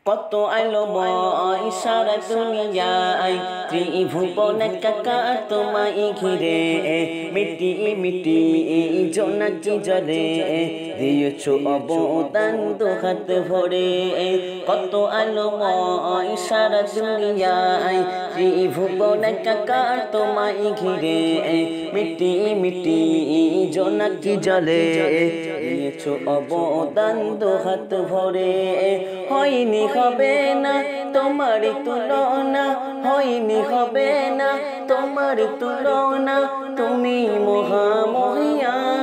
কত আলোময় সারা দুনিয়ায় ত্রিভুবন একাকার তোমায় ঘিরে মিটি মিটি জোনাকি জলে দিয়েছো অবদান দুহাত ভরে কত আলোময় সারা দুনিয়ায় ত্রিভুবন একাকার তোমায় ঘিরে মিটি মিটি জোনাকি জলে দিয়েছো অবদান দুহাত ভরে হয়নি হবে না তোমার তুলনা হয়নি হবে না তোমার তুলনা তুমি মহামহিয়ান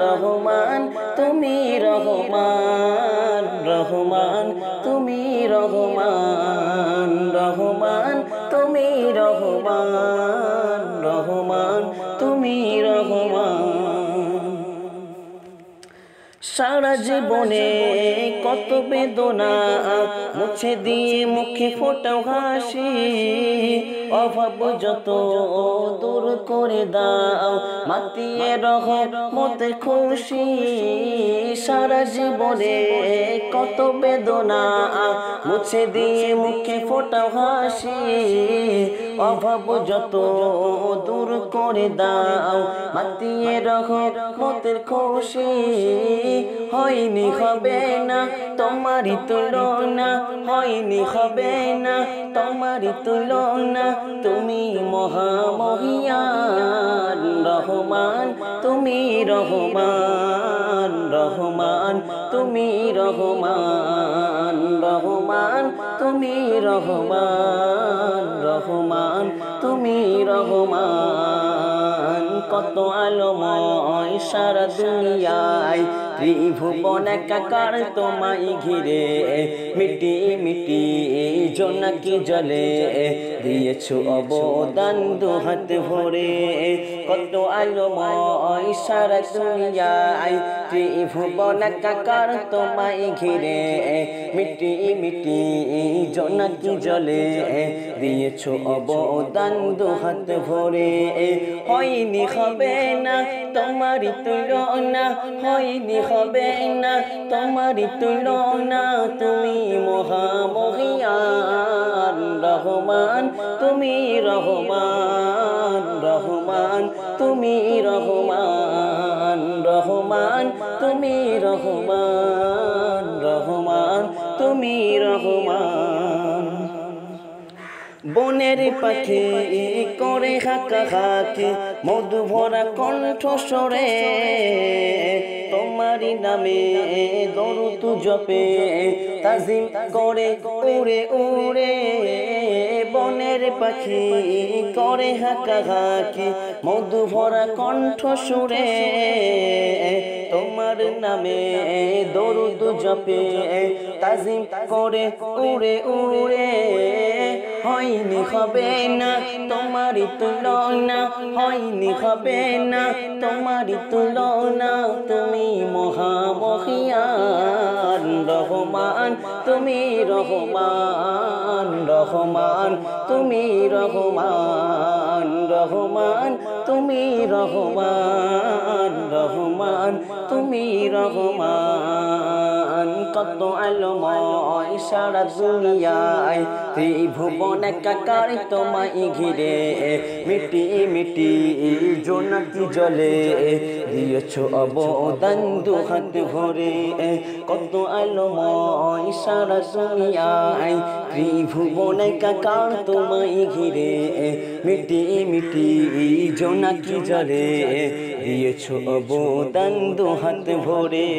রহমান তুমি রহমান রহমান তুমি রহমান রহমান তুমি রহমান রহমান তুমি রহমান সারা জীবনে কত বেদনা মুছে দিয়ে মুখে ফোটাও হাসি অভাব যত দূর করে দাও মাতিয়ে রহমতে খুশি সারা জীবনে কত বেদনা মুছে দিয়ে মুখে ফোটাও হাসি অভাব যত দূর করে দাও মাতিয়ে রহমতের খুশি হয়নি হবে না তোমারই তুলনা হয়নি হবে না তোমারই তুলনা তুমি মহামহিয়ান রহমান তুমি রহমান রহমান তুমি রহমান রহমান তুমি রহমান রহমান তুমি রহমান কত আলোময় সারা দুনিয়ায় ত্রিভুবন একাকার তোমায় ঘিরে মিটি মিটি জোনাকি জলে দিয়েছো অবদান দুহাত ভরে কত আলোময় সারা দুনিয়ায় ত্রিভুবন একাকার তোমায় ঘিরে মিটি মিটি জোনাকি জলে দিয়েছো অবদান দুহাত ভরে হয়নি হবে না তোমারই তুলনা হয়নি হবে না তোমারই তুলনা তুমি মহামহিয়ান রহমান তুমি রহমান রহমান তুমি রহমান রহমান তুমি রহমান রহমান তুমি রহমান বনের পাখি করে হাঁকা হাঁকি মধু ভরা কণ্ঠস্বরে তোমারই নামে দরুদ জপে তাজিম করে উড়ে উড়ে বনের পাখি করে হাঁকা হাঁকি মধু ভরা কণ্ঠস্বরে তোমার নামে দরুদ জপে তাজিম করে উড়ে উড়ে হয়নি হবে না তোমারই তুলনা হয়নি হবে না তোমারই তুলনা তুমি মহামহিয়ান রহমান তুমি রহমান রহমান তুমি রহমান রহমান তুমি রহমান রহমান তুমি রহমান কত আলোময় সারা দুনিয়ায় ত্রিভুবন একাকার তোমায় ঘিরে মিটি মিটি জোনাকি জলে দিয়েছো অবদান দুহাত ভরে কত আলোময় সারা দুনিয়ায় ত্রিভুবন একাকার তোমায় ঘিরে মিটি মিটি জোনাকি জলে দিয়েছো অবদান দুহাত ভরে।